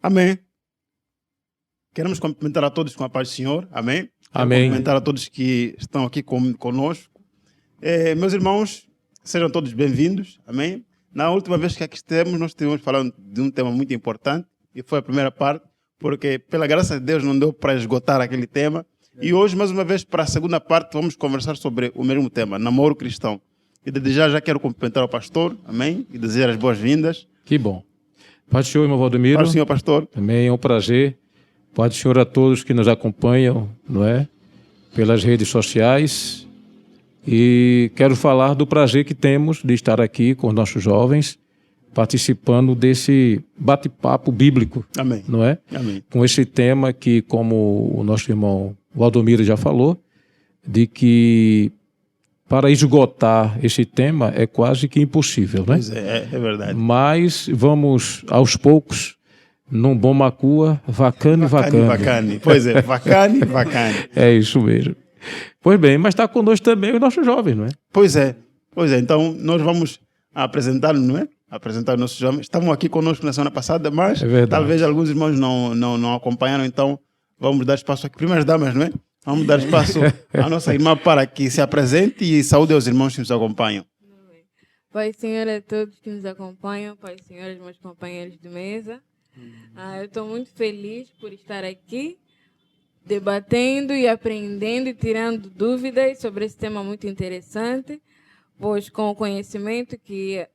Amém. Queremos cumprimentar a todos com a paz do Senhor. Amém. Amém. Cumprimentar a todos que estão aqui conosco. Meus irmãos, sejam todos bem-vindos. Amém. Na última vez que aqui estivemos, nós estivemos falando de um tema muito importante, e foi a primeira parte, porque pela graça de Deus não deu para esgotar aquele tema. E hoje, mais uma vez, para a segunda parte, vamos conversar sobre o mesmo tema, namoro cristão. E desde já quero cumprimentar o pastor, amém, e desejar as boas-vindas. Que bom. Paz do Senhor, irmão Valdemiro. Paz do Senhor, pastor. Também é um prazer. Paz do Senhor a todos que nos acompanham, não é? Pelas redes sociais. E quero falar do prazer que temos de estar aqui com os nossos jovens, participando desse bate-papo bíblico. Amém. Não é? Amém. Com esse tema que, como o nosso irmão Valdomiro já falou, de que para esgotar esse tema é quase que impossível, né? Pois é verdade. Mas vamos aos poucos, num bom macua, vacane. Pois é, vacane. É isso mesmo. Pois bem, mas está conosco também os nossos jovens, não é? Pois é. Então nós vamos apresentá-los, não é? Apresentar os nossos jovens. Estavam aqui conosco na semana passada, mas talvez alguns irmãos não acompanharam, então vamos dar espaço aqui. Primeiras damas, não é? Vamos dar espaço à nossa irmã para que se apresente e saúde aos irmãos que nos acompanham. Pai Senhor a todos que nos acompanham, Pai Senhor, meus companheiros de mesa. Eu estou muito feliz por estar aqui, debatendo e aprendendo e tirando dúvidas sobre esse tema muito interessante, pois com o conhecimento que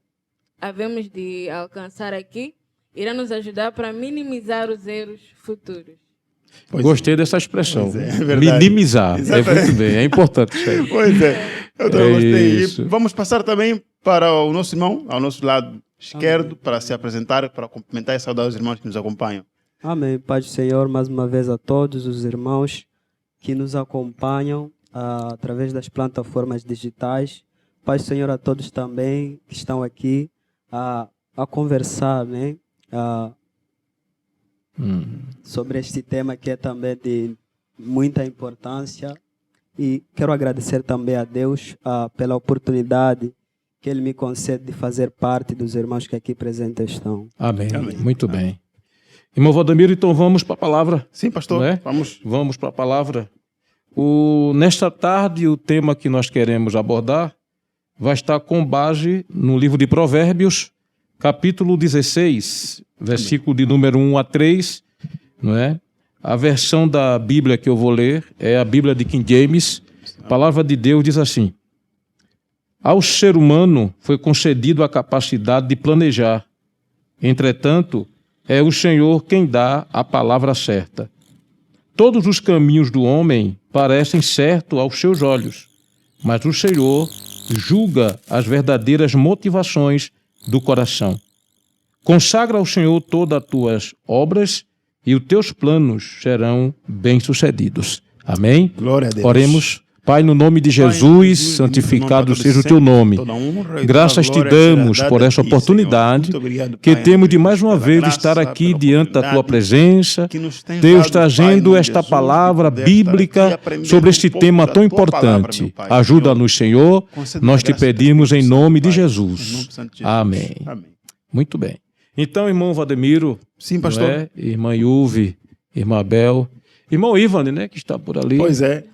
havemos de alcançar aqui, irá nos ajudar para minimizar os erros futuros. Gostei dessa expressão. É minimizar. Exatamente. É muito bem, é importante isso aí. Pois é, eu também gostei. Isso. E vamos passar também para o nosso irmão, ao nosso lado esquerdo, para se apresentar, para cumprimentar e saudar os irmãos que nos acompanham. Amém. Paz do Senhor, mais uma vez a todos os irmãos que nos acompanham através das plataformas digitais. Paz do Senhor a todos também que estão aqui a conversar, né? Sobre este tema que é também de muita importância. E quero agradecer também a Deus pela oportunidade que Ele me concede de fazer parte dos irmãos que aqui presentes estão. Amém. Muito bem. Irmão Valdemiro, então vamos para a palavra. Sim, pastor. Não é? Vamos para a palavra. Nesta tarde, o tema que nós queremos abordar vai estar com base no livro de Provérbios, capítulo 16, versículo de número 1 a 3, não é? A versão da Bíblia que eu vou ler é a Bíblia de King James. A palavra de Deus diz assim: ao ser humano foi concedido a capacidade de planejar. Entretanto, é o Senhor quem dá a palavra certa. Todos os caminhos do homem parecem certos aos seus olhos, mas o Senhor julga as verdadeiras motivações do coração. Consagra ao Senhor todas as tuas obras e os teus planos serão bem-sucedidos. Amém? Glória a Deus. Oremos. Pai, no nome de Jesus, santificado seja o teu nome. Graças te damos por essa oportunidade que temos de mais uma vez estar aqui diante da tua presença, Deus trazendo esta palavra bíblica sobre este tema tão importante. Ajuda-nos, Senhor, nós te pedimos em nome de Jesus. Amém. Muito bem. Então, irmão Valdemiro, sim, pastor. Irmã Yuve, irmã Abel, irmão Ivan, né, que está por ali. Pois é.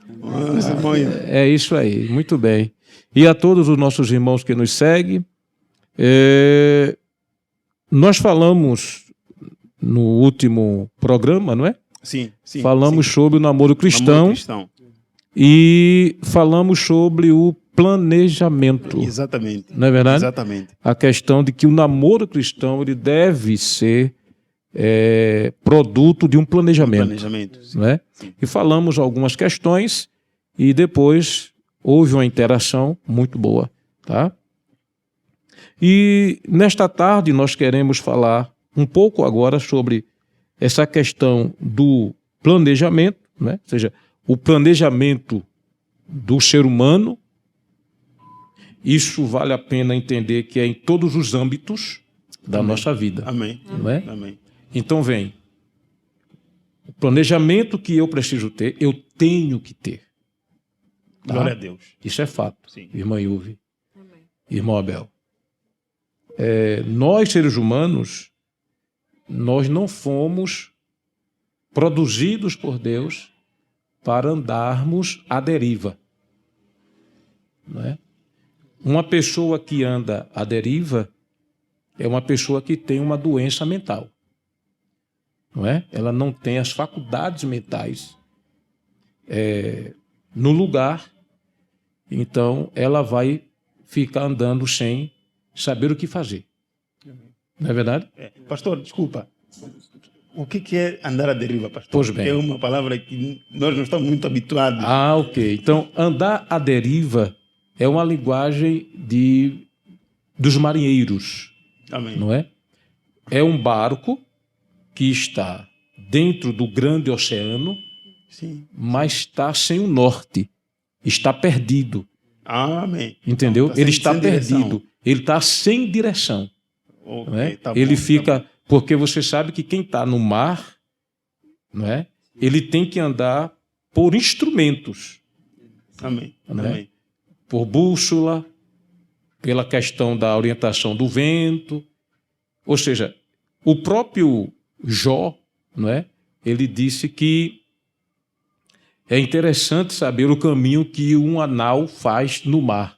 É isso aí, muito bem. E a todos os nossos irmãos que nos seguem, nós falamos no último programa, não é? Sim. Falamos sobre o namoro cristão. E falamos sobre o planejamento. Exatamente. Não é verdade? Exatamente. A questão de que o namoro cristão ele deve ser produto de um planejamento. Não é? E falamos algumas questões e depois houve uma interação muito boa. Tá? E nesta tarde nós queremos falar um pouco agora sobre essa questão do planejamento, né? Ou seja, o planejamento do ser humano. Isso vale a pena entender que é em todos os âmbitos da nossa vida. Amém. Não é? Amém. Então vem, o planejamento que eu preciso ter, eu tenho que ter. Tá? Glória a Deus. Isso é fato, Sim. Irmã Yuve, Amém. irmão Abel. Nós, seres humanos, nós não fomos produzidos por Deus para andarmos à deriva. Não é? Uma pessoa que anda à deriva é uma pessoa que tem uma doença mental. Não é? Ela não tem as faculdades mentais no lugar, então ela vai ficar andando sem saber o que fazer. Não é verdade? Pastor, desculpa. O que é andar à deriva, pastor? Pois bem. É uma palavra que nós não estamos muito habituados. Ah, ok. Então, andar à deriva é uma linguagem dos marinheiros. Amém. Não é? É um barco que está dentro do grande oceano, Sim. mas está sem o norte. Está perdido. Amém. Entendeu? Então, Ele está sem perdido. direção. Ele está sem direção. Ok, Não é? tá Ele bom, fica... tá Porque você sabe que quem está no mar, não é? Ele tem que andar por instrumentos. bom. Amém. Não é? Amém. Por bússola, pela questão da orientação do vento. Ou seja, o próprio Jó, não é? Ele disse que é interessante saber o caminho que um anau faz no mar.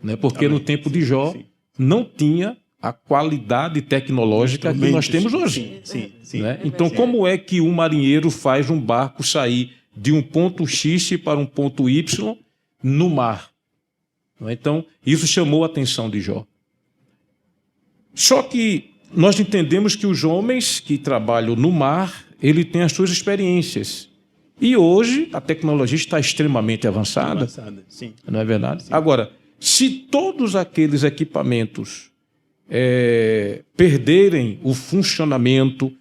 Né? Porque Amém. no tempo de Jó Sim. não tinha a qualidade tecnológica que nós temos hoje. Sim, sim. Né? Então, como é que um marinheiro faz um barco sair de um ponto X para um ponto Y no mar? Então, isso chamou a atenção de Jó. Só que nós entendemos que os homens que trabalham no mar, ele tem as suas experiências. E hoje a tecnologia está extremamente avançada. Sim. Não é verdade? Agora, se todos aqueles equipamentos perderem o funcionamento,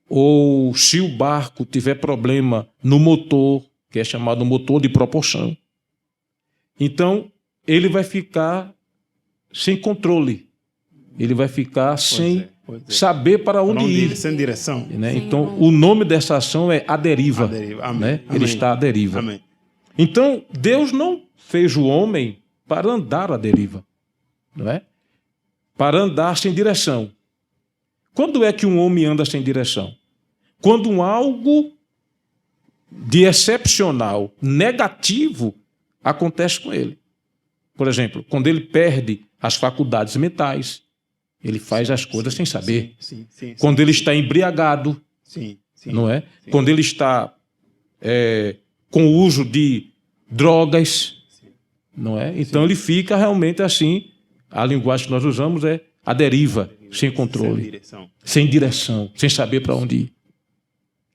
ou se o barco tiver problema no motor, que é chamado motor de propulsão, então ele vai ficar sem controle. Ele vai ficar sem saber para onde ir. Sem direção. Né? Então, o nome dessa ação é a deriva. A deriva. Amém. Né? Amém. Ele está à deriva. Amém. Então, Deus não fez o homem para andar à deriva. Não é? Para andar sem direção. Quando é que um homem anda sem direção? Quando algo de excepcional, negativo, acontece com ele. Por exemplo, quando ele perde as faculdades mentais, ele faz as coisas sem saber. Sim. Quando ele está embriagado, Sim. não é? Sim. Quando ele está com o uso de drogas, não é? Então ele fica realmente assim. A linguagem que nós usamos é a deriva, sem controle, sem direção, sem saber para onde ir.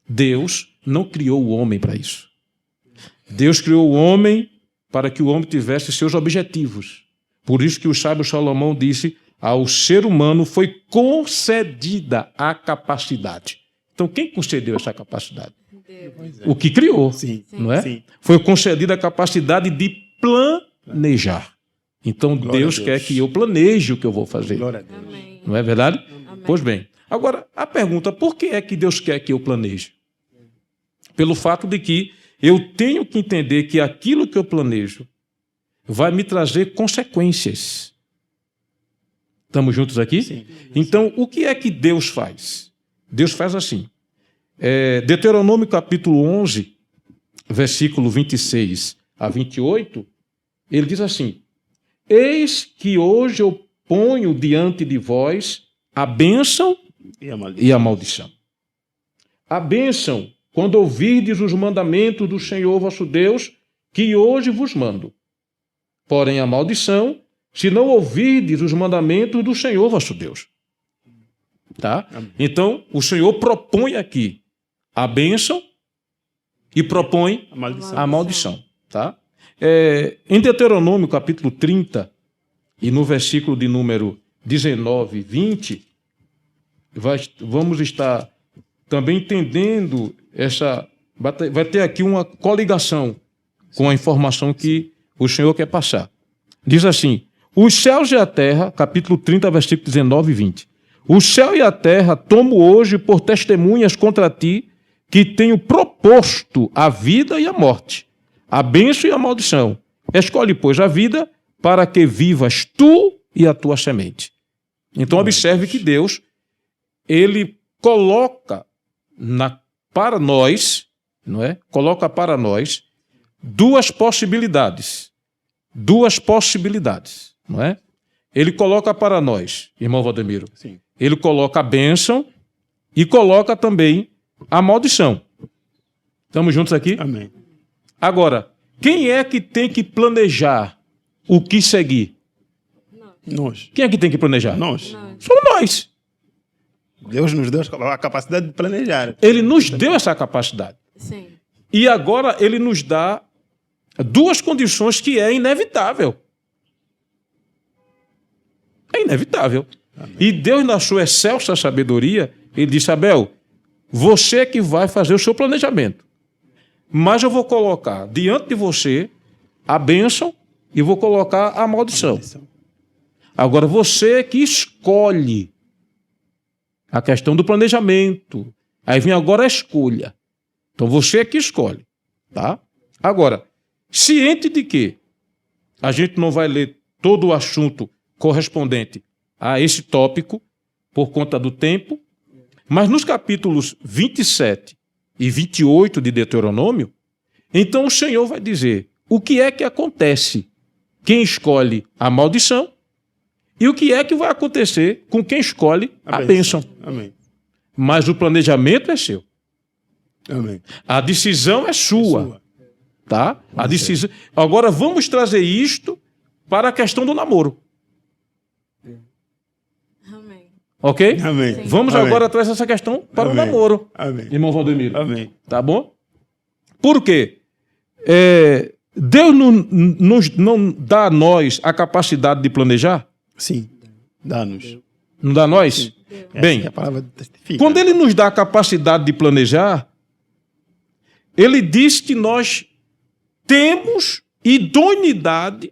Deus não criou o homem para isso. Deus criou o homem para que o homem tivesse seus objetivos. Por isso que o sábio Salomão disse: ao ser humano foi concedida a capacidade. Então, quem concedeu essa capacidade? Deus. O que criou, Sim. não é? Sim. Foi concedida a capacidade de planejar. Então, Glória Deus a Deus. quer que eu planeje o que eu vou fazer. Glória a Deus. Amém. Não é verdade? Amém. Pois bem. Agora, a pergunta: por que é que Deus quer que eu planeje? Pelo fato de que eu tenho que entender que aquilo que eu planejo vai me trazer consequências. Estamos juntos aqui? Sim. Então, o que é que Deus faz? Deus faz assim. Deuteronômio capítulo 11, versículo 26 a 28, ele diz assim: eis que hoje eu ponho diante de vós a bênção e a maldição. A bênção, quando ouvirdes os mandamentos do Senhor vosso Deus, que hoje vos mando. Porém, a maldição, se não ouvirdes os mandamentos do Senhor vosso Deus. Tá? Então, o Senhor propõe aqui a bênção e propõe a maldição. Tá? Em Deuteronômio, capítulo 30, e no versículo de número 19 e 20, vamos estar também entendendo vai ter aqui uma coligação com a informação que o Senhor quer passar. Diz assim: os céus e a terra, capítulo 30, versículo 19 e 20. O céu e a terra tomo hoje por testemunhas contra ti, que tenho proposto a vida e a morte, a bênção e a maldição. Escolhe, pois, a vida, para que vivas tu e a tua semente. Então, observe que Deus, ele coloca para nós, não é? Coloca para nós duas possibilidades. Duas possibilidades, não é? Ele coloca para nós, irmão Valdemiro, Sim. ele coloca a bênção e coloca também a maldição. Estamos juntos aqui? Amém. Agora, quem é que tem que planejar o que seguir? Nós. Quem é que tem que planejar? Nós. Somos nós. Deus nos deu a capacidade de planejar. Ele nos deu essa capacidade. Sim. E agora ele nos dá duas condições que é inevitável. É inevitável. Amém. E Deus, na sua excelsa sabedoria, ele disse: Abel, você é que vai fazer o seu planejamento. Mas eu vou colocar diante de você a bênção e vou colocar a maldição. Agora você é que escolhe a questão do planejamento. Aí vem agora a escolha. Então você é que escolhe, tá? Agora, ciente de que a gente não vai ler todo o assunto correspondente a esse tópico por conta do tempo, mas nos capítulos 27 e 28 de Deuteronômio, então o Senhor vai dizer o que é que acontece, quem escolhe a maldição e o que é que vai acontecer com quem escolhe a bênção. Amém. Mas o planejamento é seu. Amém. A decisão é sua. Tá? A decisão. Agora vamos trazer isto para a questão do namoro. Amém. Ok? Amém. Sim. Vamos Amém. agora trazer essa questão para Amém. o namoro, Amém. irmão Valdemiro. Amém. Tá bom? Por quê? Deus não dá a nós a capacidade de planejar? Sim. Dá-nos. Não dá a nós? Bem, Essa é a palavra testifica. quando ele nos dá a capacidade de planejar, ele diz que nós temos idoneidade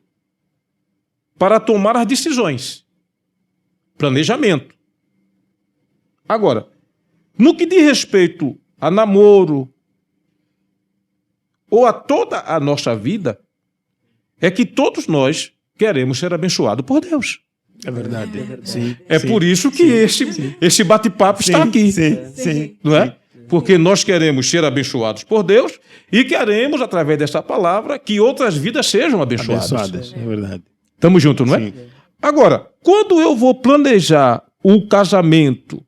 para tomar as decisões. Planejamento. Agora, no que diz respeito a namoro ou a toda a nossa vida, é que todos nós queremos ser abençoados por Deus. É verdade. Sim. É sim. por isso que esse bate-papo está aqui. Sim. Sim. Não é? Porque nós queremos ser abençoados por Deus e queremos, através dessa palavra, que outras vidas sejam abençoadas. Abençoadas. É verdade. Estamos juntos, não é? Sim. Agora, quando eu vou planejar o casamento,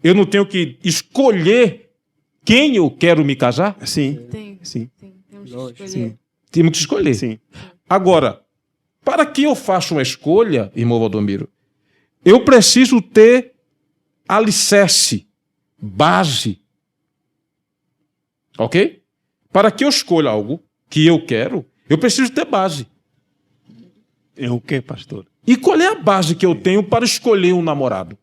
eu não tenho que escolher quem eu quero me casar? Sim. Tem. Sim. Sim. Temos que Lógico. escolher. Sim. Temos que escolher. Sim. Agora, para que eu faça uma escolha, irmão Valdomiro, eu preciso ter alicerce, base. Ok? Para que eu escolha algo que eu quero, eu preciso ter base. É o que, pastor? E qual é a base que eu tenho para escolher um namorado?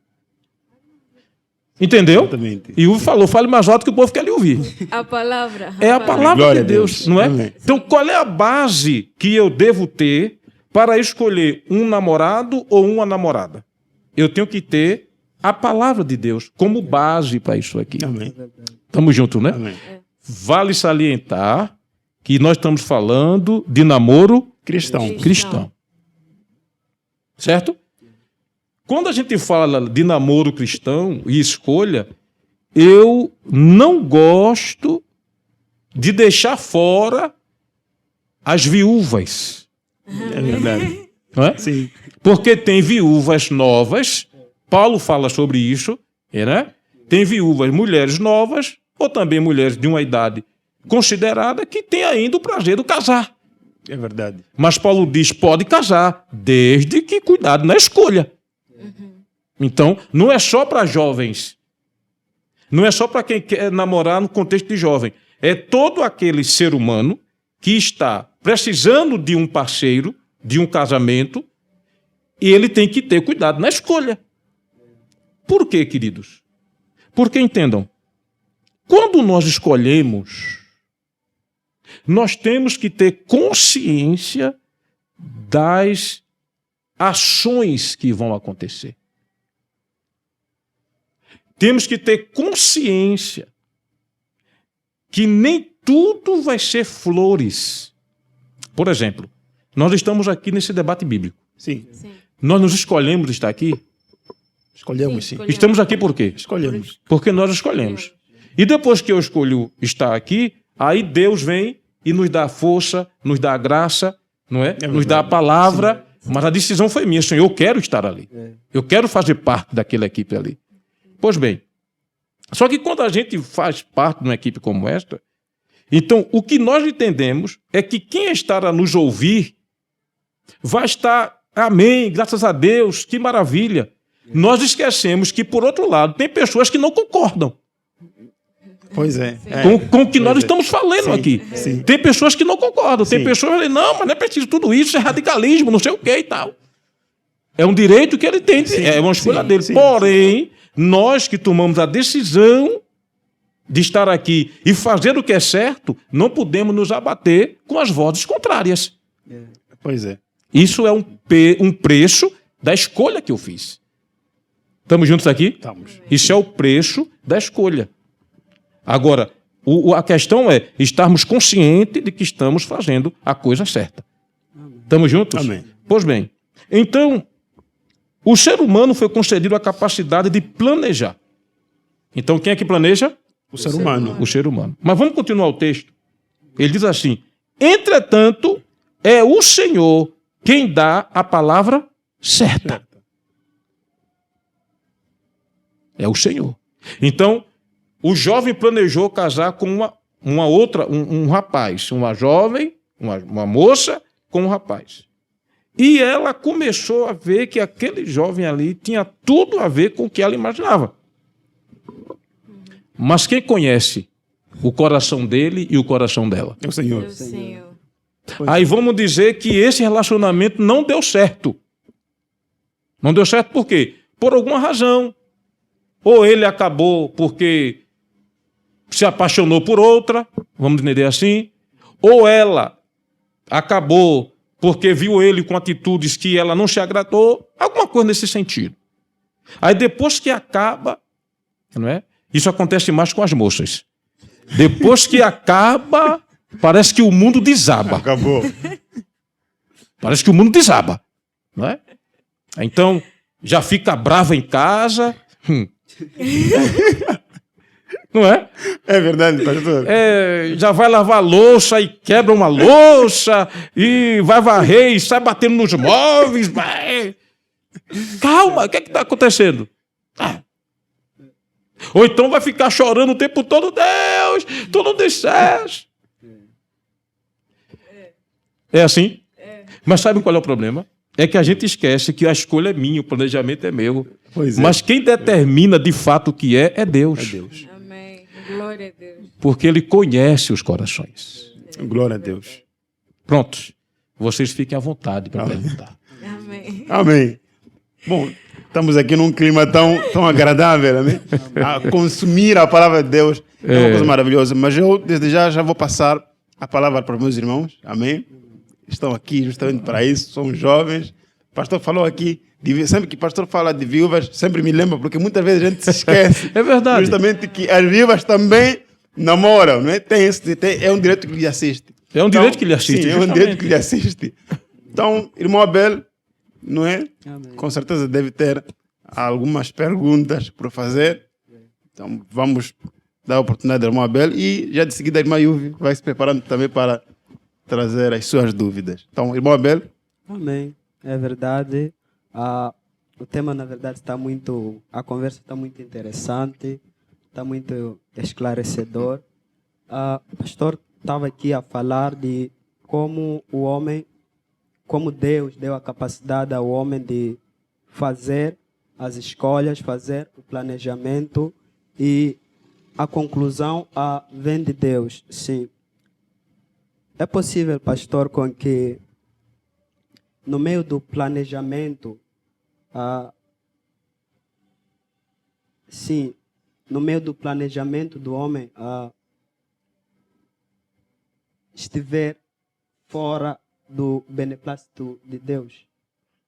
Entendeu? Exatamente. E o falou, fale mais alto que o povo quer lhe ouvir. A palavra. É a palavra Glória de a Deus, Deus. não é? Amém. Então, qual é a base que eu devo ter para escolher um namorado ou uma namorada? Eu tenho que ter a palavra de Deus como base para isso aqui. Amém. Estamos juntos, né? Amém. Vale salientar que nós estamos falando de namoro Cristão. cristão. Certo? Quando a gente fala de namoro cristão e escolha, eu não gosto de deixar fora as viúvas. É verdade. Não é? Sim. Porque tem viúvas novas, Paulo fala sobre isso, né? Tem viúvas, mulheres novas, ou também mulheres de uma idade considerada que têm ainda o prazer do casar. É verdade. Mas Paulo diz, pode casar, desde que cuidado na escolha. Então, não é só para jovens. Não é só para quem quer namorar no contexto de jovem. É todo aquele ser humano que está precisando de um parceiro, de um casamento, e ele tem que ter cuidado na escolha. Por quê, queridos? Porque, entendam, quando nós escolhemos, nós temos que ter consciência das ações que vão acontecer. Temos que ter consciência que nem tudo vai ser flores. Por exemplo, nós estamos aqui nesse debate bíblico. Sim. Sim. Nós nos escolhemos estar aqui? Escolhemos, sim. Estamos aqui por quê? Escolhemos. Porque nós escolhemos. E depois que eu escolho estar aqui, aí Deus vem e nos dá força, nos dá graça, não é? Nos dá a palavra, mas a decisão foi minha, Senhor, eu quero estar ali. Eu quero fazer parte daquela equipe ali. Pois bem, só que quando a gente faz parte de uma equipe como esta, então o que nós entendemos é que quem estar a nos ouvir vai estar, amém, graças a Deus, que maravilha. Nós esquecemos que, por outro lado, tem pessoas que não concordam Pois é. com o que nós estamos falando aqui. Sim. Tem pessoas que não concordam. Tem Sim. pessoas que dizem, não, mas não é preciso tudo isso, é radicalismo, não sei o que e tal. É um direito que ele tem, é uma escolha dele. sim, Porém, nós que tomamos a decisão de estar aqui e fazer o que é certo, não podemos nos abater com as vozes contrárias. Pois é. Isso é um preço da escolha que eu fiz. Estamos juntos aqui? Estamos. Isso é o preço da escolha. Agora, a questão é estarmos conscientes de que estamos fazendo a coisa certa. Estamos juntos? Amém. Pois bem, então, o ser humano foi concedido a capacidade de planejar. Então, quem é que planeja? O ser humano. O ser humano. Mas vamos continuar o texto. Ele diz assim: entretanto, é o Senhor quem dá a palavra certa. É o Senhor. Então, o jovem planejou casar com uma outra, um rapaz, uma jovem, uma moça com um rapaz. E ela começou a ver que aquele jovem ali tinha tudo a ver com o que ela imaginava. Mas quem conhece o coração dele e o coração dela? É o Senhor. Meu Senhor. Aí vamos dizer que esse relacionamento não deu certo. Não deu certo por quê? Por alguma razão. Ou ele acabou porque se apaixonou por outra, vamos entender assim, ou ela acabou porque viu ele com atitudes que ela não se agradou, alguma coisa nesse sentido. Aí depois que acaba, não é? Isso acontece mais com as moças. Depois que acaba, parece que o mundo desaba. Acabou. Parece que o mundo desaba, não é? Então, já fica brava em casa. Não é? É verdade, pastor. Já vai lavar louça e quebra uma louça, e vai varrer e sai batendo nos móveis. Vai. Calma, o que está acontecendo? Ou então vai ficar chorando o tempo todo, Deus, tu não disseste. É assim? Mas sabe qual é o problema? É que a gente esquece que a escolha é minha, o planejamento é meu. Pois é. Mas quem determina de fato o que é Deus. É Deus. Amém. Glória a Deus. Porque Ele conhece os corações. Glória a Deus. Prontos. Vocês fiquem à vontade para perguntar. Amém. Amém. Bom, estamos aqui num clima tão agradável, né? A consumir a palavra de Deus é uma coisa maravilhosa. Mas eu, desde já vou passar a palavra para os meus irmãos. Amém? Estão aqui justamente para isso, são jovens. O pastor falou aqui, sempre que o pastor fala de viúvas, sempre me lembra, porque muitas vezes a gente se esquece. É verdade. Justamente que as viúvas também namoram, não é? É um direito que lhe assiste. É um direito que lhe assiste, Sim, é um justamente. direito que lhe assiste. Então, irmão Abel, não é? Amém. Com certeza deve ter algumas perguntas para fazer. Então, vamos dar a oportunidade ao irmão Abel e já de seguida a irmã Yuvi vai se preparando também para trazer as suas dúvidas. Então, irmão Abel. Amém. É verdade. O tema, na verdade, está muito... A conversa está muito interessante, está muito esclarecedor. O pastor estava aqui a falar de como o homem, como Deus deu a capacidade ao homem de fazer as escolhas, fazer o planejamento e a conclusão vem de Deus. Sim. É possível, pastor, com que no meio do planejamento, sim, no meio do planejamento do homem, estiver fora do beneplácito de Deus?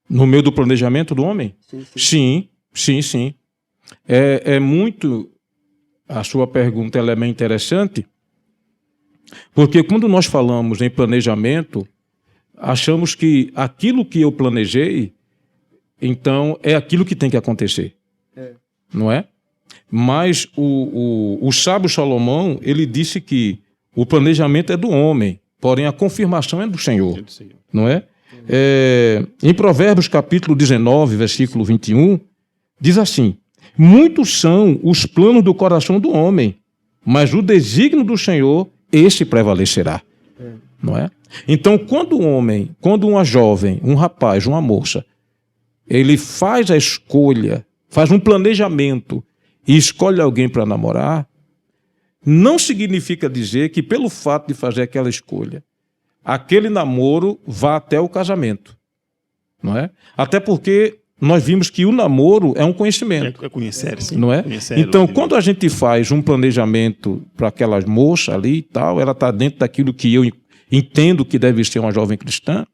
No meio do planejamento do homem? Sim. Sim. É muito... A sua pergunta ela é bem interessante, porque quando nós falamos em planejamento, achamos que aquilo que eu planejei, então, é aquilo que tem que acontecer. não é? Mas o sábio Salomão, ele disse que o planejamento é do homem, porém a confirmação é do Senhor, não é? Em Provérbios capítulo 19, versículo 21, diz assim: muitos são os planos do coração do homem, mas o desígnio do Senhor, esse prevalecerá. Não é? Então, quando um homem, quando uma jovem, um rapaz, uma moça, ele faz a escolha, faz um planejamento e escolhe alguém para namorar, não significa dizer que pelo fato de fazer aquela escolha, aquele namoro vá até o casamento. Não é? Até porque nós vimos que o namoro é um conhecimento. É conhecer, sim. Não é? Conhecer, então, quando a gente faz um planejamento para aquelas moças ali e tal, ela está dentro daquilo que eu entendo que deve ser uma jovem cristã.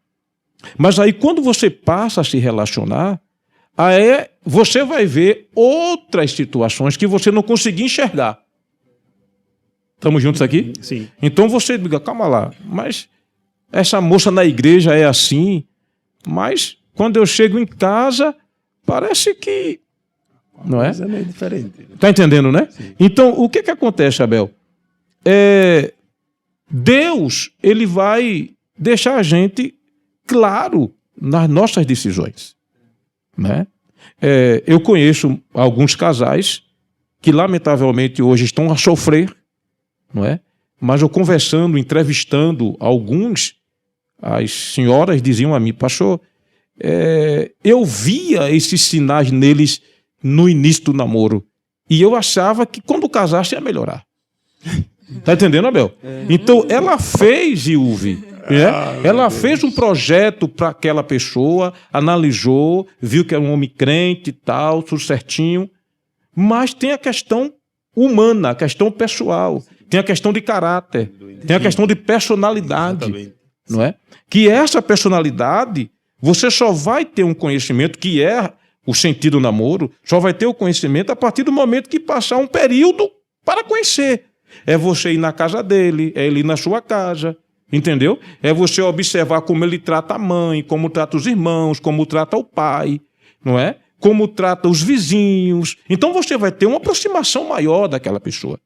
Mas aí, quando você passa a se relacionar, aí você vai ver outras situações que você não conseguia enxergar. Estamos juntos aqui? Sim. Então você diga, calma lá, mas essa moça na igreja é assim, mas quando eu chego em casa, parece que... Não é? Mas é meio diferente. Está entendendo, né? Sim. Então, o que acontece, Abel? Deus, ele vai deixar a gente claro nas nossas decisões. Né? Eu conheço alguns casais que, lamentavelmente, hoje estão a sofrer, não é? Mas eu conversando, entrevistando alguns, as senhoras diziam a mim, pastor, eu via esses sinais neles no início do namoro e eu achava que quando casasse ia melhorar. Tá entendendo, Abel? Então ela fez, Ilve, ela fez um projeto para aquela pessoa, analisou, viu que era um homem crente e tal, tudo certinho, mas tem a questão humana, a questão pessoal, tem a questão de caráter, tem a questão de personalidade. Exatamente. Não é? Que essa personalidade, você só vai ter um conhecimento, que é o sentido do namoro, só vai ter o conhecimento a partir do momento que passar um período para conhecer. É você ir na casa dele, é ele ir na sua casa, entendeu? É você observar como ele trata a mãe, como trata os irmãos, como trata o pai, não é? Como trata os vizinhos. Então você vai ter uma aproximação maior daquela pessoa.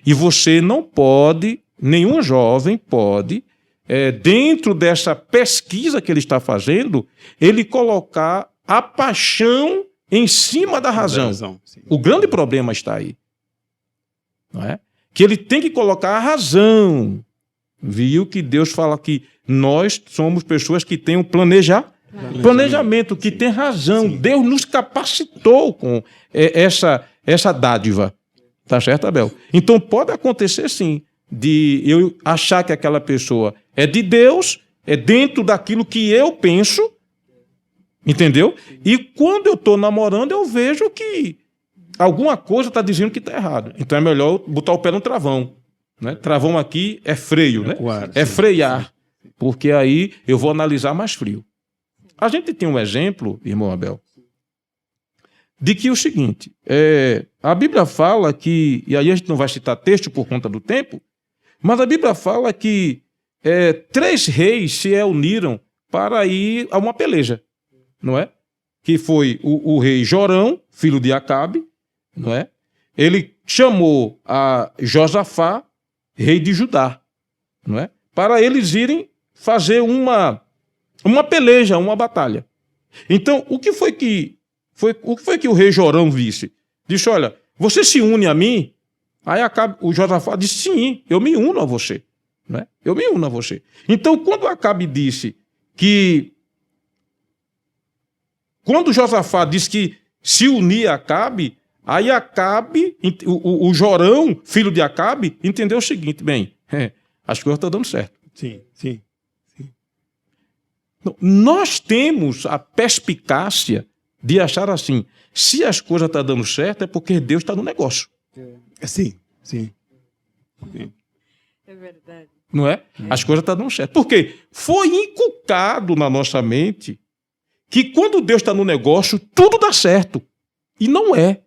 E você não pode, nenhum jovem pode, dentro dessa pesquisa que ele está fazendo, ele colocar a paixão em cima da razão. O grande problema está aí. Não é? Que ele tem que colocar a razão. Viu que Deus fala que nós somos pessoas que têm um planejamento, que tem razão. Sim. Deus nos capacitou com essa dádiva. Tá certo, Abel? Então pode acontecer sim, de eu achar que aquela pessoa é de Deus, é dentro daquilo que eu penso, entendeu? E quando eu estou namorando, eu vejo que alguma coisa está dizendo que está errado. Então é melhor botar o pé no travão. Né? Travão aqui é freio, né? É frear, porque aí eu vou analisar mais frio. A gente tem um exemplo, irmão Abel, de que o seguinte, a Bíblia fala que, e aí a gente não vai citar texto por conta do tempo, mas a Bíblia fala que 3 reis se uniram para ir a uma peleja, não é? Que foi o rei Jorão, filho de Acabe, não é? Ele chamou a Josafá, rei de Judá, não é? Para eles irem fazer uma peleja, uma batalha. Então, o que foi que o rei Jorão disse? Disse, olha, você se une a mim? Aí o Josafá disse, sim, eu me uno a você. Né? Eu me uno a você. Então, quando Acabe disse que... Quando Josafá disse que se unia a Acabe, aí Acabe, o Jorão, filho de Acabe, entendeu o seguinte, bem, as coisas estão dando certo. Sim, sim. Nós temos a perspicácia de achar assim, se as coisas estão dando certo, é porque Deus está no negócio. Sim, sim. É verdade. Não é? As coisas estão dando certo. Porque foi inculcado na nossa mente que quando Deus está no negócio, tudo dá certo. E não é.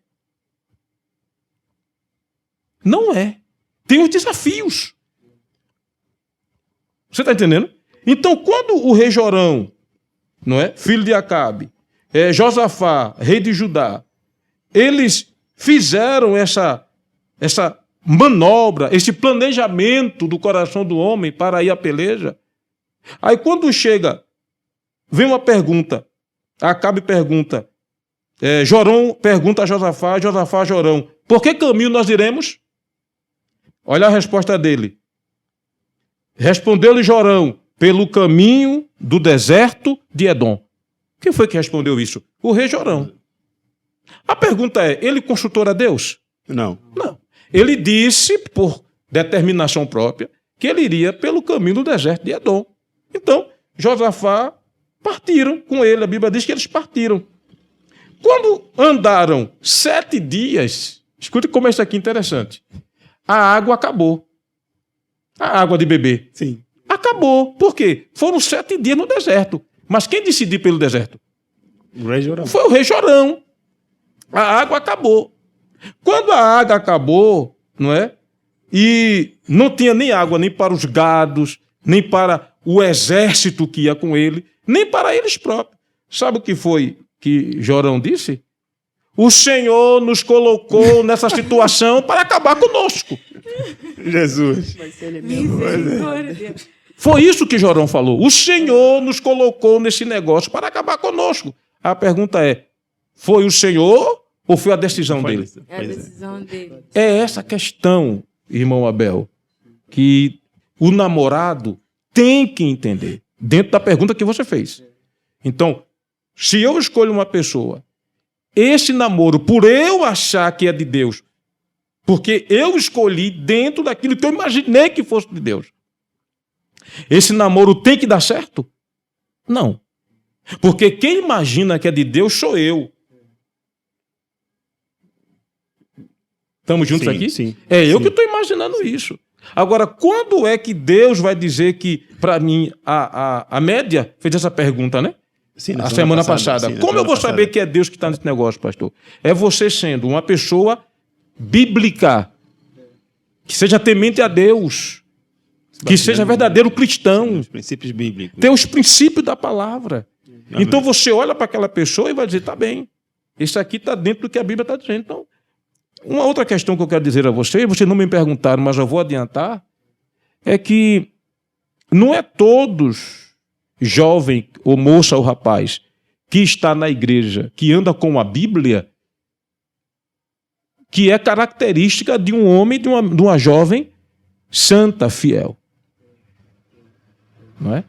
Não é. Tem os desafios. Você está entendendo? Então, quando o rei Jorão, não é, filho de Acabe, Josafá, rei de Judá, eles fizeram essa manobra, esse planejamento do coração do homem para ir à peleja. Aí quando chega, vem uma pergunta, Acabe pergunta, Jorão pergunta a Josafá, Josafá a Jorão, por que caminho nós iremos? Olha a resposta dele. Respondeu-lhe Jorão, pelo caminho do deserto de Edom. Quem foi que respondeu isso? O rei Jorão. A pergunta é, ele consultou a Deus? Não. Não. Ele disse, por determinação própria, que ele iria pelo caminho do deserto de Edom. Então, Josafá partiram com ele. A Bíblia diz que eles partiram. Quando andaram 7 dias, escute como isso aqui é interessante. A água acabou. A água de beber. Sim. Acabou. Por quê? Foram 7 dias no deserto. Mas quem decidiu pelo deserto? O rei Jorão. Foi o rei Jorão. A água acabou. Quando a água acabou, não é? E não tinha nem água nem para os gados, nem para o exército que ia com ele, nem para eles próprios. Sabe o que foi que Jorão disse? O Senhor nos colocou nessa situação para acabar conosco. Jesus. Misericórdia. Foi isso que Jorão falou. O Senhor nos colocou nesse negócio para acabar conosco. A pergunta é, foi o Senhor ou foi a decisão dele? É a decisão dele. É essa questão, irmão Abel, que o namorado tem que entender, dentro da pergunta que você fez. Então, se eu escolho uma pessoa, esse namoro, por eu achar que é de Deus, porque eu escolhi dentro daquilo que eu imaginei que fosse de Deus, esse namoro tem que dar certo? Não. Porque quem imagina que é de Deus sou eu. Estamos juntos Sim, aqui? sim. É eu Sim. que estou imaginando isso. Agora, quando é que Deus vai dizer que, para mim, a média fez essa pergunta, né? Sim, A semana passada. sim, na Como eu semana vou passada. saber que é Deus que está nesse negócio, pastor? É você sendo uma pessoa bíblica, que seja temente a Deus, que seja verdadeiro cristão, Os princípios bíblicos. ter os princípios da palavra. Amém. Então você olha para aquela pessoa e vai dizer, tá bem, isso aqui está dentro do que a Bíblia está dizendo. Então, uma outra questão que eu quero dizer a vocês não me perguntaram, mas eu vou adiantar, é que não é todos, jovem ou moça ou rapaz, que está na igreja, que anda com a Bíblia, que é característica de um homem, de uma jovem santa, fiel. Não é?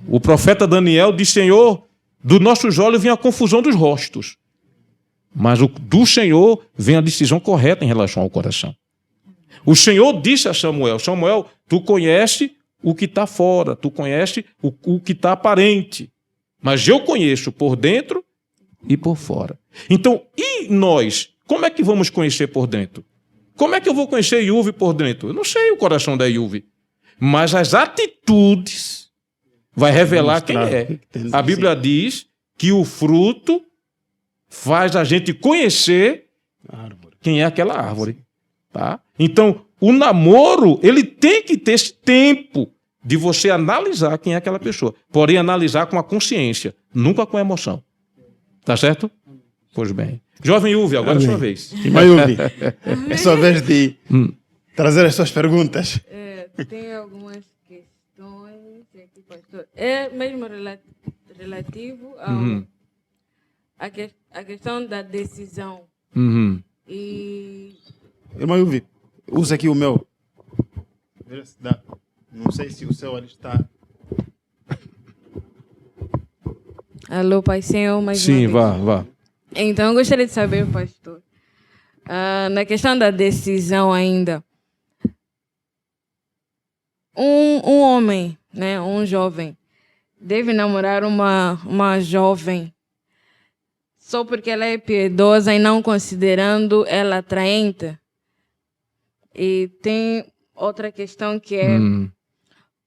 O profeta Daniel diz, Senhor, dos nossos olhos vem a confusão dos rostos, mas do Senhor vem a decisão correta em relação ao coração. O Senhor disse a Samuel, Samuel, tu conhece o que está fora, tu conhece o que está aparente, mas eu conheço por dentro e por fora. Então, e nós? Como é que vamos conhecer por dentro? Como é que eu vou conhecer Yuvi por dentro? Eu não sei o coração da Yuvi, mas as atitudes vai revelar quem é. A Bíblia diz que o fruto faz a gente conhecer quem é aquela árvore. Tá? Então, o namoro, ele tem que ter esse tempo de você analisar quem é aquela pessoa. Porém, analisar com a consciência, nunca com a emoção. Tá certo? Pois bem. Jovem Yuvi, agora é sua vez. Irmã Yuvi, é sua vez de trazer as suas perguntas. Tem algumas questões aqui, pastor. É mesmo relativo ao a questão da decisão. E Irmã Yuvi, usa aqui o meu. Veja se dá. Não sei se o seu ali está. alô, Pai Senhor, mais Sim, uma vez. vá. Então, eu gostaria de saber, pastor, na questão da decisão ainda, um homem, né, um jovem, deve namorar uma jovem só porque ela é piedosa e não considerando ela atraente? E tem outra questão que é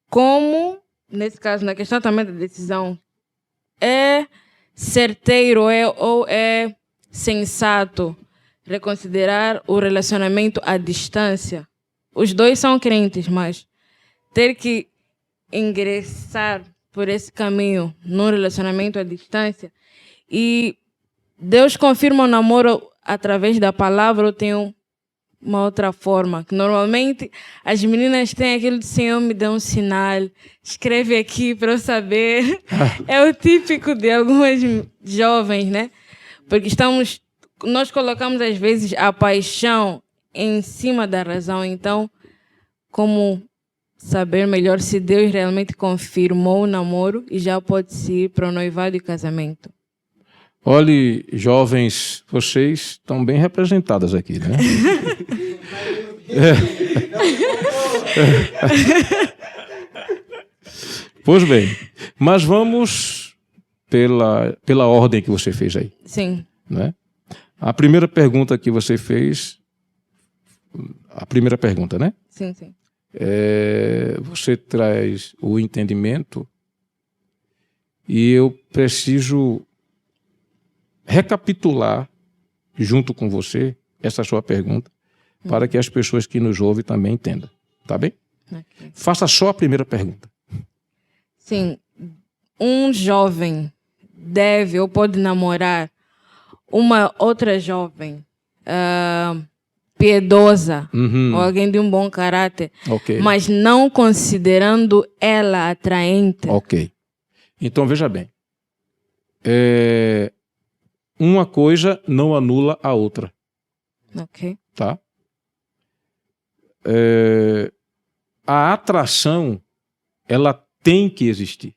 como, nesse caso, na questão também da decisão, é certeiro ou é sensato reconsiderar o relacionamento à distância? Os dois são crentes, mas ter que ingressar por esse caminho num relacionamento à distância, e Deus confirma o namoro através da palavra, eu tenho uma outra forma. Normalmente, as meninas têm aquilo de Senhor, me dá um sinal, escreve aqui para eu saber. É o típico de algumas jovens, né? Porque nós colocamos, às vezes, a paixão em cima da razão. Então, como saber melhor se Deus realmente confirmou o namoro e já pode-se ir para o noivado e casamento? Olhe, jovens, vocês estão bem representadas aqui, né? Pois bem, mas vamos pela ordem que você fez aí. Sim. Né? A primeira pergunta que você fez, a primeira pergunta, né? Sim, sim. Você traz o entendimento e eu preciso recapitular junto com você essa sua pergunta para que as pessoas que nos ouvem também entendam. Tá bem? Okay. Faça só a primeira pergunta. Sim. Um jovem deve ou pode namorar uma outra jovem piedosa, ou alguém de um bom caráter, mas não considerando ela atraente? Ok. Então, veja bem. Uma coisa não anula a outra. Ok. Tá? A atração, ela tem que existir.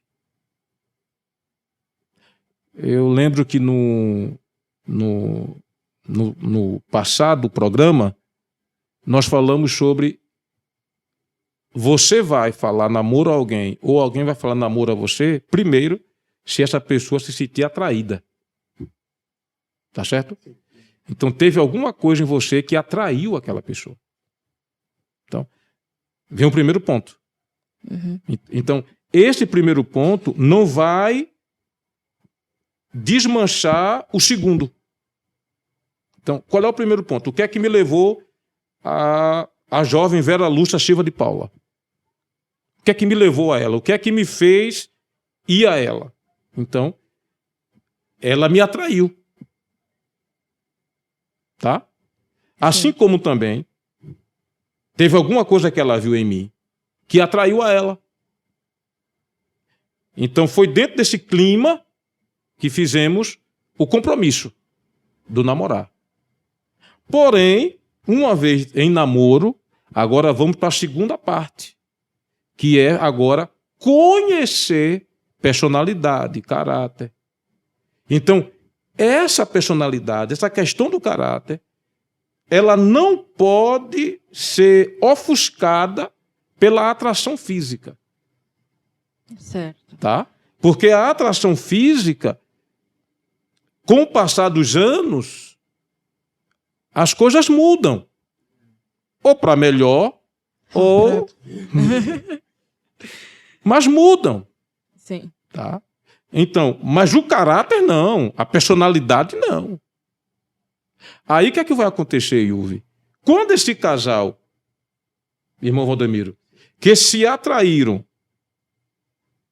Eu lembro que no passado programa, nós falamos sobre você vai falar namoro a alguém ou alguém vai falar namoro a você, primeiro, se essa pessoa se sentir atraída. Tá certo? Então, teve alguma coisa em você que atraiu aquela pessoa. Então, vem o primeiro ponto. Então, esse primeiro ponto não vai desmanchar o segundo. Então, qual é o primeiro ponto? O que é que me levou a jovem Vera Lúcia Silva de Paula? O que é que me levou a ela? O que é que me fez ir a ela? Então, ela me atraiu. Tá? Assim como também teve alguma coisa que ela viu em mim que atraiu a ela. Então, foi dentro desse clima que fizemos o compromisso do namorar. Porém, uma vez em namoro, agora vamos para a segunda parte, que é agora conhecer personalidade, caráter. Então, essa personalidade, essa questão do caráter, ela não pode ser ofuscada pela atração física. Certo. Tá? Porque a atração física, com o passar dos anos, as coisas mudam. Ou para melhor, ou... Mas mudam. Sim. Tá? Então, mas o caráter não, a personalidade não. Aí o que é que vai acontecer, Yuvi? Quando esse casal, irmão Valdemiro, que se atraíram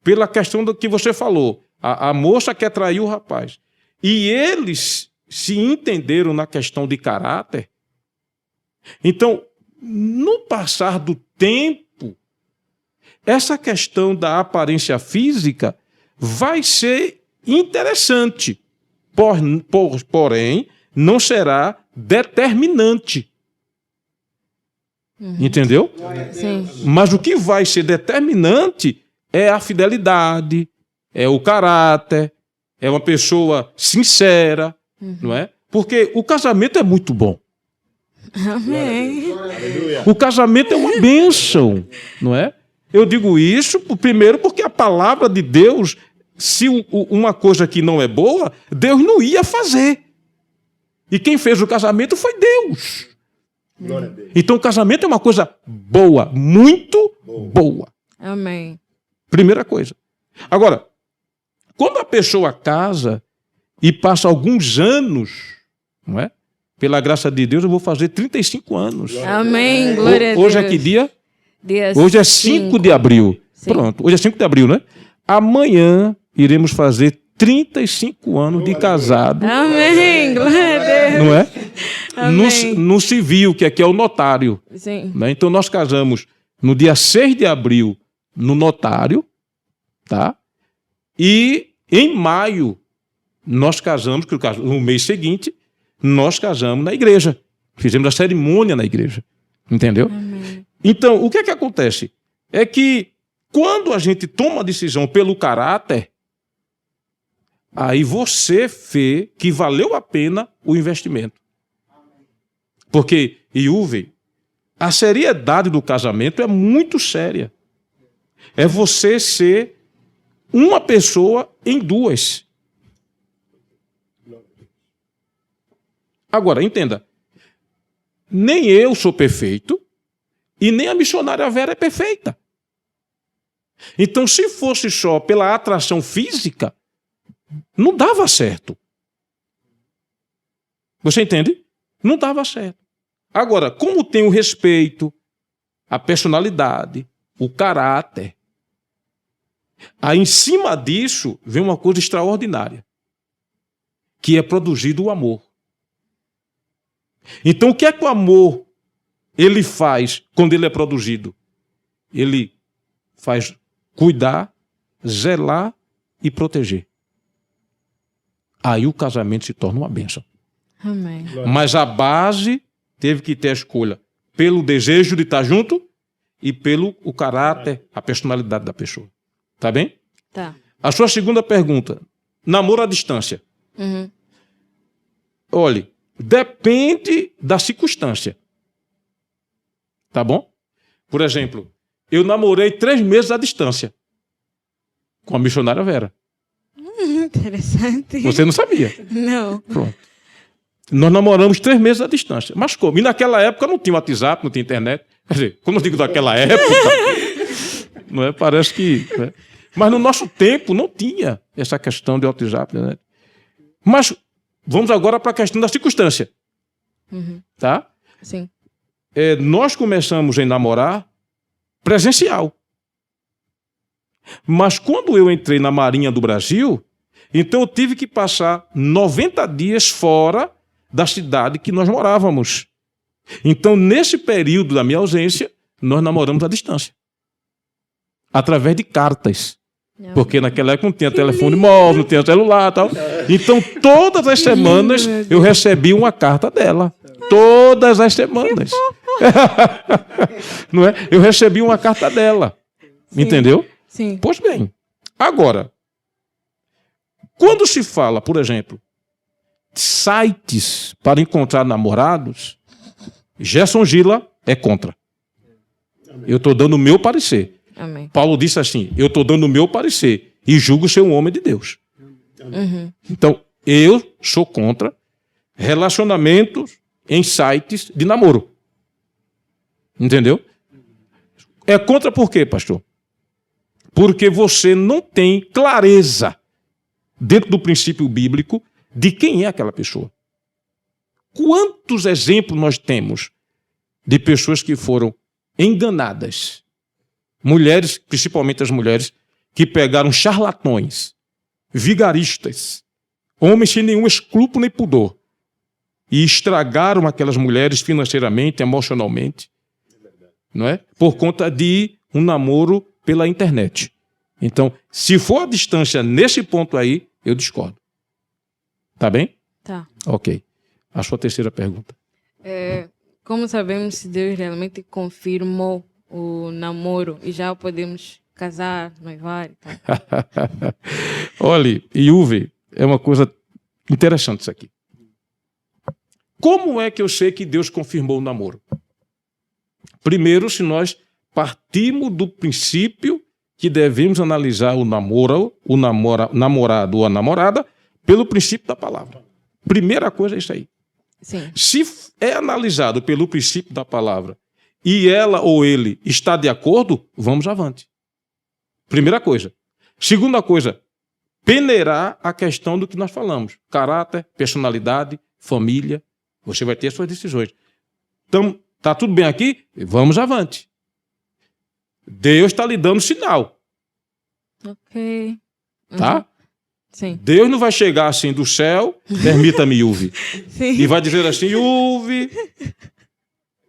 pela questão do que você falou, a moça que atraiu o rapaz, e eles se entenderam na questão de caráter, então, no passar do tempo, essa questão da aparência física vai ser interessante, porém, não será determinante. Entendeu? Sim. Mas o que vai ser determinante é a fidelidade, é o caráter, é uma pessoa sincera, não é? Porque o casamento é muito bom. Amém. O casamento é uma bênção, não é? Eu digo isso, primeiro, porque a palavra de Deus, se uma coisa que não é boa, Deus não ia fazer. E quem fez o casamento foi Deus. Glória a Deus. Então o casamento é uma coisa boa, muito boa. Amém. Primeira coisa. Agora, quando a pessoa casa e passa alguns anos, não é? Pela graça de Deus, eu vou fazer 35 anos. Amém. Glória a Deus. Hoje é que dia? Dia Hoje é 5 de abril. Sim. Pronto, hoje é 5 de abril, né? Amanhã iremos fazer 35 anos de casado. Amém. Glória a Deus. Não é? Amém. no civil, que aqui é o notário. Sim. Né? Então, nós casamos no dia 6 de abril no notário, tá? E em maio nós casamos, no mês seguinte, nós casamos na igreja. Fizemos a cerimônia na igreja. Entendeu? Amém. Então, o que é que acontece? É que quando a gente toma a decisão pelo caráter, aí você vê que valeu a pena o investimento. Porque, Iuve, a seriedade do casamento é muito séria. É você ser uma pessoa em duas. Agora, entenda. Nem eu sou perfeito e nem a missionária Vera é perfeita. Então, se fosse só pela atração física, não dava certo. Você entende? Não dava certo. Agora, como tem o respeito, a personalidade, o caráter, aí em cima disso vem uma coisa extraordinária, que é produzido o amor. Então, o que é que o amor ele faz quando ele é produzido? Ele faz cuidar, zelar e proteger. Aí o casamento se torna uma bênção. Amém. Mas a base teve que ter a escolha pelo desejo de estar junto e pelo o caráter, a personalidade da pessoa. Tá bem? Tá. A sua segunda pergunta. Namoro à distância. Uhum. Olhe, depende da circunstância. Tá bom? Por exemplo, eu namorei 3 meses à distância com a missionária Vera. Interessante. Você não sabia. Não. Pronto. Nós namoramos 3 meses à distância. Mas como? E naquela época não tinha WhatsApp, não tinha internet. Quer dizer, quando eu digo daquela época, não é? Parece que... Né? Mas no nosso tempo não tinha essa questão de WhatsApp. Né? Mas vamos agora para a questão da circunstância. Uhum. Tá? Sim. Nós começamos a namorar presencial. Mas quando eu entrei na Marinha do Brasil, então eu tive que passar 90 dias fora da cidade que nós morávamos. Então, nesse período da minha ausência, nós namoramos à distância. Através de cartas. Porque naquela época não tinha telefone móvel, não tinha celular e tal. Então, todas as semanas eu recebi uma carta dela. Todas as semanas. Não é? Eu recebi uma carta dela. Sim. Entendeu? Sim. Pois bem. Agora, quando se fala, por exemplo, sites para encontrar namorados, Gerson Gila é contra. Eu estou dando o meu parecer. Amém. Paulo disse assim, eu estou dando o meu parecer e julgo ser um homem de Deus. Uhum. Então, eu sou contra relacionamentos em sites de namoro. Entendeu? É contra por quê, pastor? Porque você não tem clareza dentro do princípio bíblico de quem é aquela pessoa. Quantos exemplos nós temos de pessoas que foram enganadas? Mulheres, principalmente as mulheres, que pegaram charlatões, vigaristas, homens sem nenhum escrúpulo nem pudor, e estragaram aquelas mulheres financeiramente, emocionalmente, não é? Por conta de um namoro pela internet. Então, se for a distância nesse ponto aí, eu discordo. Tá bem? Tá. Ok. A sua terceira pergunta. Como sabemos se Deus realmente confirmou o namoro e já podemos casar, noivar e tal? Olha, Iuve, é uma coisa interessante isso aqui. Como é que eu sei que Deus confirmou o namoro? Primeiro, se nós partimos do princípio que devemos analisar o namorado ou a namorada pelo princípio da palavra. Primeira coisa é isso aí. Sim. Se é analisado pelo princípio da palavra e ela ou ele está de acordo, vamos avante. Primeira coisa. Segunda coisa, peneirar a questão do que nós falamos. Caráter, personalidade, família. Você vai ter as suas decisões. Então, está tudo bem aqui? Vamos avante. Deus está lhe dando sinal. Ok. Tá? Sim. Deus não vai chegar assim do céu, permita-me, Yuvi, Sim. e vai dizer assim, Yuvi,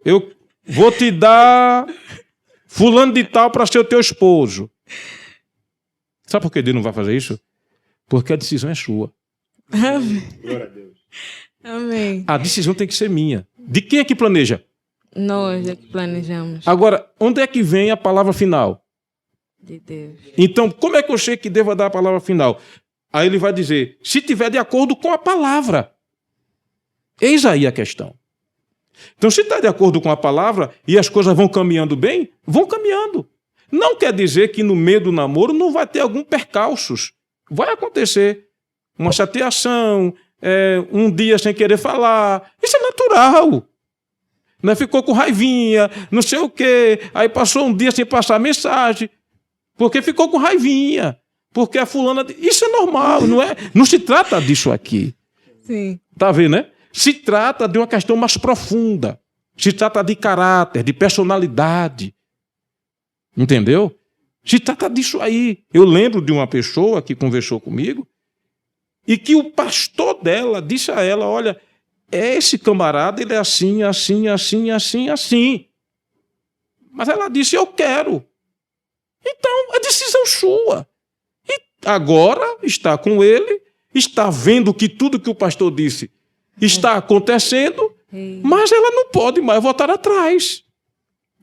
eu vou te dar fulano de tal para ser o teu esposo. Sabe por que Deus não vai fazer isso? Porque a decisão é sua. Amém. Glória a Deus. Amém. A decisão tem que ser minha. De quem é que planeja? Nós é que planejamos. Agora, onde é que vem a palavra final? De Deus. Então, como é que eu sei que devo dar a palavra final? Aí ele vai dizer, se tiver de acordo com a palavra. Eis aí a questão. Então, se está de acordo com a palavra e as coisas vão caminhando bem, vão caminhando. Não quer dizer que no meio do namoro não vai ter algum percalços. Vai acontecer uma chateação, um dia sem querer falar. Isso é natural. Não ficou com raivinha, não sei o quê. Aí passou um dia sem passar mensagem. Porque ficou com raivinha. Porque a fulana... Isso é normal, não é? Não se trata disso aqui. Sim. Tá vendo, né? Se trata de uma questão mais profunda. Se trata de caráter, de personalidade. Entendeu? Se trata disso aí. Eu lembro de uma pessoa que conversou comigo e que o pastor dela disse a ela, olha, esse camarada, ele é assim, assim, assim, assim, assim. Mas ela disse, eu quero. Então, é decisão sua. E agora está com ele, está vendo que tudo que o pastor disse está acontecendo, mas ela não pode mais voltar atrás.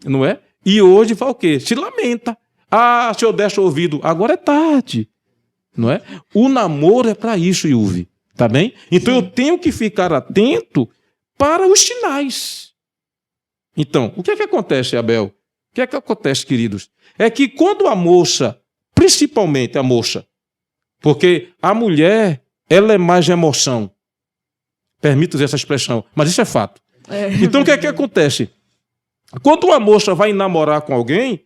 Não é? E hoje faz o quê? Se lamenta. Ah, se eu desse ouvido, agora é tarde. Não é? O namoro é para isso, Yuvi. Tá bem? Então eu tenho que ficar atento para os sinais. Então, o que é que acontece, Abel? O que é que acontece, queridos? É que quando a moça, principalmente a moça, porque a mulher, ela é mais emoção. Permita essa expressão, mas isso é fato. Então o que é que acontece? Quando uma moça vai namorar com alguém,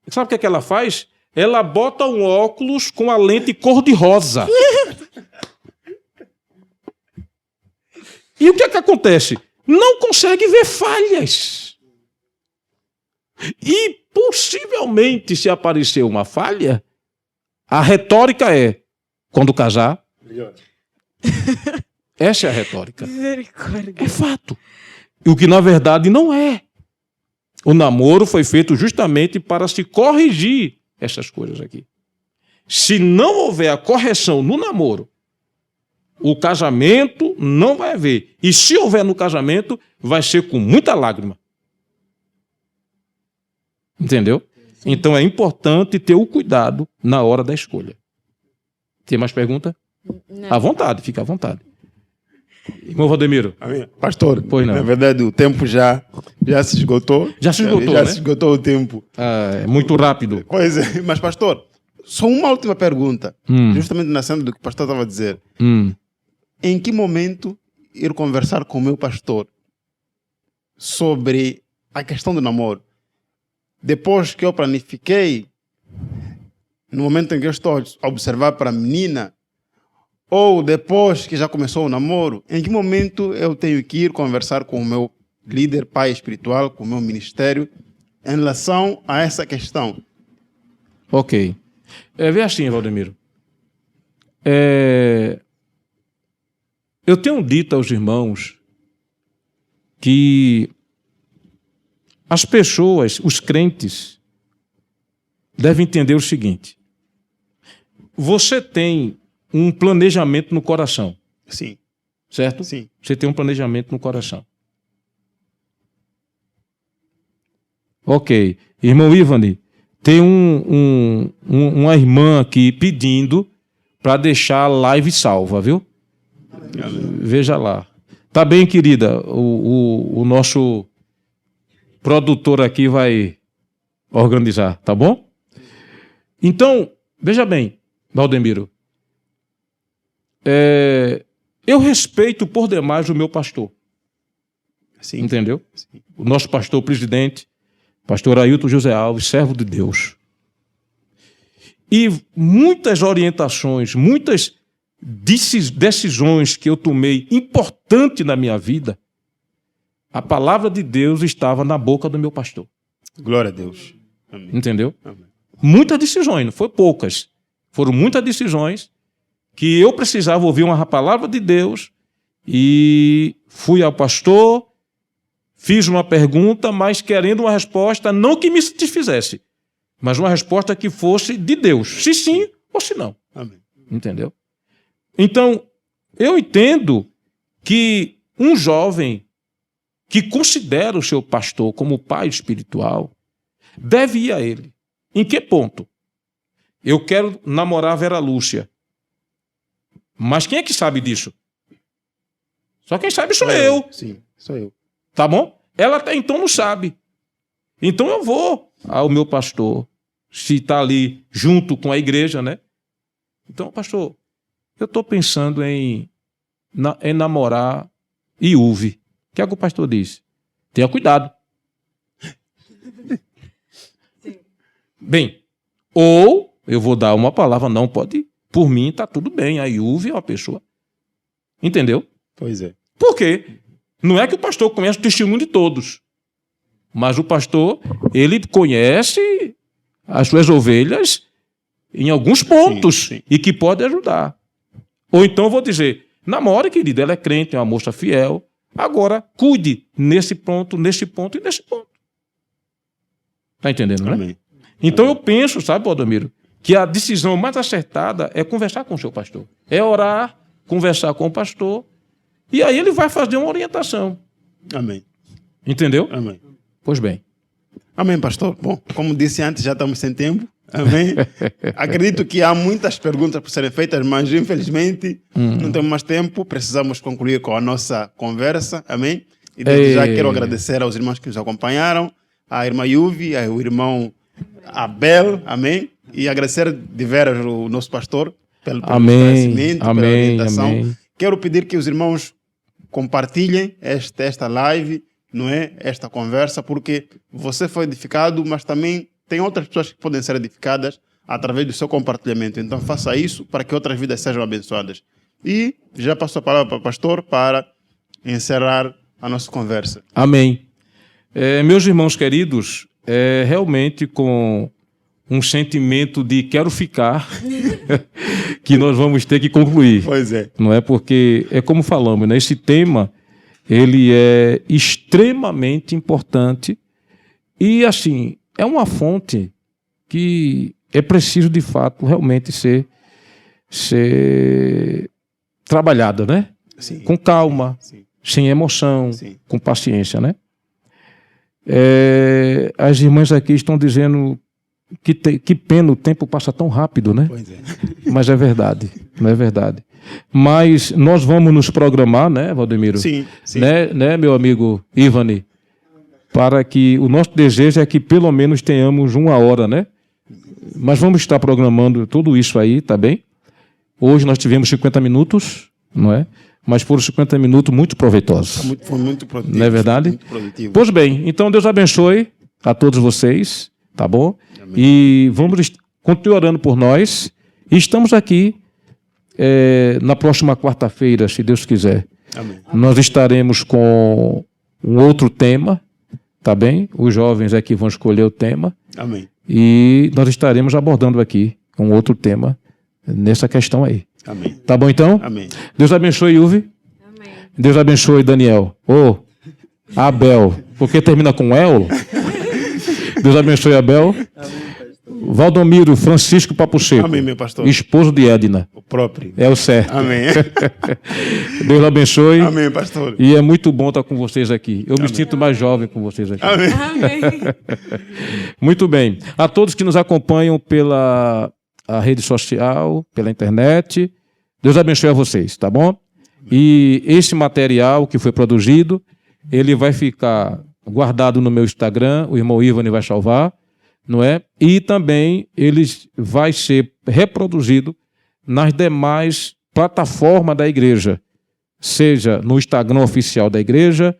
sabe o que é que ela faz? Ela bota um óculos com a lente cor-de-rosa. E o que é que acontece? Não consegue ver falhas. E possivelmente, se aparecer uma falha, a retórica é, quando casar, essa é a retórica. Misericórdia. É fato. E o que na verdade não é. O namoro foi feito justamente para se corrigir essas coisas aqui. Se não houver a correção no namoro, o casamento não vai haver. E se houver no casamento, vai ser com muita lágrima. Entendeu? Sim. Então é importante ter o cuidado na hora da escolha. Tem mais pergunta? Não. À vontade, fica à vontade. Irmão Valdemiro. Pastor, Pois não. Na verdade o tempo já se esgotou. Já se esgotou, Já né? se esgotou o tempo. É muito rápido. Pois é, mas pastor, só uma última pergunta. Justamente nascendo do que o pastor estava a dizer. Em que momento ir conversar com o meu pastor sobre a questão do namoro? Depois que eu planifiquei, no momento em que eu estou a observar para a menina, ou depois que já começou o namoro, em que momento eu tenho que ir conversar com o meu líder, pai espiritual, com o meu ministério, em relação a essa questão? Ok. Vê assim, Valdemiro. Eu tenho dito aos irmãos que as pessoas, os crentes, devem entender o seguinte. Você tem um planejamento no coração. Sim. Certo? Sim. Você tem um planejamento no coração. Ok. Irmão Ivani, tem uma irmã aqui pedindo para deixar a live salva, viu? Veja lá. Tá bem, querida. O nosso produtor aqui vai organizar, tá bom? Então, veja bem, Valdemiro. Eu respeito por demais o meu pastor. Sim. Entendeu? Sim. O nosso pastor presidente, pastor Ailton José Alves, servo de Deus. E muitas orientações, muitas decisões que eu tomei importantes na minha vida, a palavra de Deus estava na boca do meu pastor. Glória a Deus. Amém. Entendeu? Amém. Muitas decisões, não foram poucas. Foram muitas decisões que eu precisava ouvir uma palavra de Deus e fui ao pastor, fiz uma pergunta, mas querendo uma resposta não que me satisfizesse, mas uma resposta que fosse de Deus, se sim ou se não. Amém. Entendeu? Então, eu entendo que um jovem que considera o seu pastor como pai espiritual deve ir a ele. Em que ponto? Eu quero namorar a Vera Lúcia. Mas quem é que sabe disso? Só quem sabe sou eu. Sim, sou eu. Tá bom? Ela até então não sabe. Então eu vou ao meu pastor, se está ali junto com a igreja, né? Então, pastor, eu estou pensando em namorar Iuve. O que é que o pastor diz? Tenha cuidado. Sim. Bem, ou eu vou dar uma palavra, não pode ir. Por mim, está tudo bem. A Iuve é uma pessoa. Entendeu? Pois é. Por quê? Não é que o pastor conhece o testemunho de todos, mas o pastor, ele conhece as suas ovelhas em alguns pontos Sim. e que pode ajudar. Ou então eu vou dizer, namore, querida, ela é crente, é uma moça fiel, agora cuide nesse ponto, nesse ponto e nesse ponto. Está entendendo, né? Amém. Então eu penso, sabe, Valdomiro, que a decisão mais acertada é conversar com o seu pastor. É orar, conversar com o pastor, e aí ele vai fazer uma orientação. Amém. Entendeu? Amém. Pois bem. Amém, pastor. Bom, como disse antes, já estamos sem tempo. Amém. Acredito que há muitas perguntas por serem feitas, mas infelizmente não temos mais tempo. Precisamos concluir com a nossa conversa. Amém. E desde já quero agradecer aos irmãos que nos acompanharam, à irmã Yuvi, ao irmão Abel. Amém. E agradecer de veras o nosso pastor pelo conhecimento, pela orientação. Amém. Quero pedir que os irmãos compartilhem esta live, não é? Esta conversa, porque você foi edificado, mas também tem outras pessoas que podem ser edificadas através do seu compartilhamento. Então faça isso para que outras vidas sejam abençoadas. E já passo a palavra para o pastor para encerrar a nossa conversa. Amém. Meus irmãos queridos, realmente com um sentimento de quero ficar, que nós vamos ter que concluir. Pois é. Não é? Porque é como falamos, né? Esse tema ele é extremamente importante e, assim, é uma fonte que é preciso, de fato, realmente ser trabalhada, né? Sim. Com calma, Sim. sem emoção, Sim. com paciência, né? As irmãs aqui estão dizendo que pena, o tempo passa tão rápido, né? Pois é. Mas é verdade, não é verdade. Mas nós vamos nos programar, né, Valdemiro? Sim. Sim. Né, meu amigo Ivani? Para que o nosso desejo é que pelo menos tenhamos 1 hora, né? Mas vamos estar programando tudo isso aí, tá bem? Hoje nós tivemos 50 minutos, não é? Mas foram 50 minutos muito proveitosos. Foi muito produtivo. Não é verdade? Muito produtivo. Pois bem, então Deus abençoe a todos vocês, tá bom? Amém. E vamos continuar orando por nós. E estamos aqui na próxima quarta-feira, se Deus quiser. Amém. Nós estaremos com um outro tema, tá bem? Os jovens aqui vão escolher o tema. Amém. E nós estaremos abordando aqui um outro tema nessa questão aí. Amém. Tá bom, então? Amém. Deus abençoe, Yuvi. Amém. Deus abençoe, Daniel. Abel. Porque termina com El? Deus abençoe, Abel. Valdomiro Francisco Papo Seco. Amém, meu pastor. Esposo de Edna. O próprio. É o certo. Amém. Deus abençoe. Amém, pastor. E é muito bom estar com vocês aqui. Eu me sinto mais jovem com vocês aqui. Amém. Amém. Muito bem. A todos que nos acompanham pela a rede social, pela internet, Deus abençoe a vocês, tá bom? E esse material que foi produzido, ele vai ficar guardado no meu Instagram, o irmão Ivani vai salvar, não é? E também ele vai ser reproduzido nas demais plataformas da igreja, seja no Instagram oficial da igreja,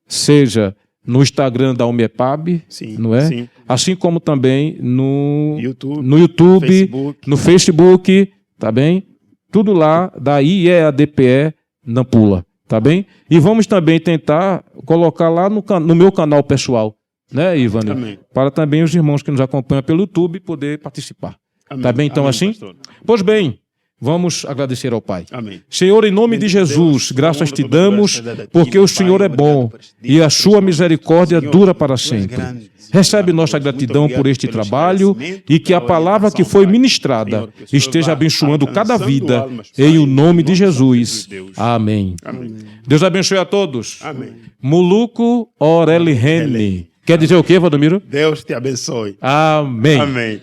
seja no Instagram da UMEPAB, Sim, não é? sim. Assim como também no Facebook. YouTube, no Facebook, tá bem? Tudo lá da IEADPE Nampula, tá bem? E vamos também tentar colocar lá no meu canal pessoal, né, Ivani? Amém. Para também os irmãos que nos acompanham pelo YouTube poder participar. Amém. Tá bem, então, Amém, assim? pastor. Pois bem, Vamos agradecer ao Pai. Amém. Senhor, em nome de Jesus, graças te damos, porque o Senhor é bom e a sua misericórdia dura para sempre. Recebe nossa gratidão por este trabalho e que a palavra que foi ministrada esteja abençoando cada vida, em o nome de Jesus. Amém. Deus abençoe a todos. Amém. Muluku Orelihene. Quer dizer o quê, Valdomiro? Deus te abençoe. Amém. Amém.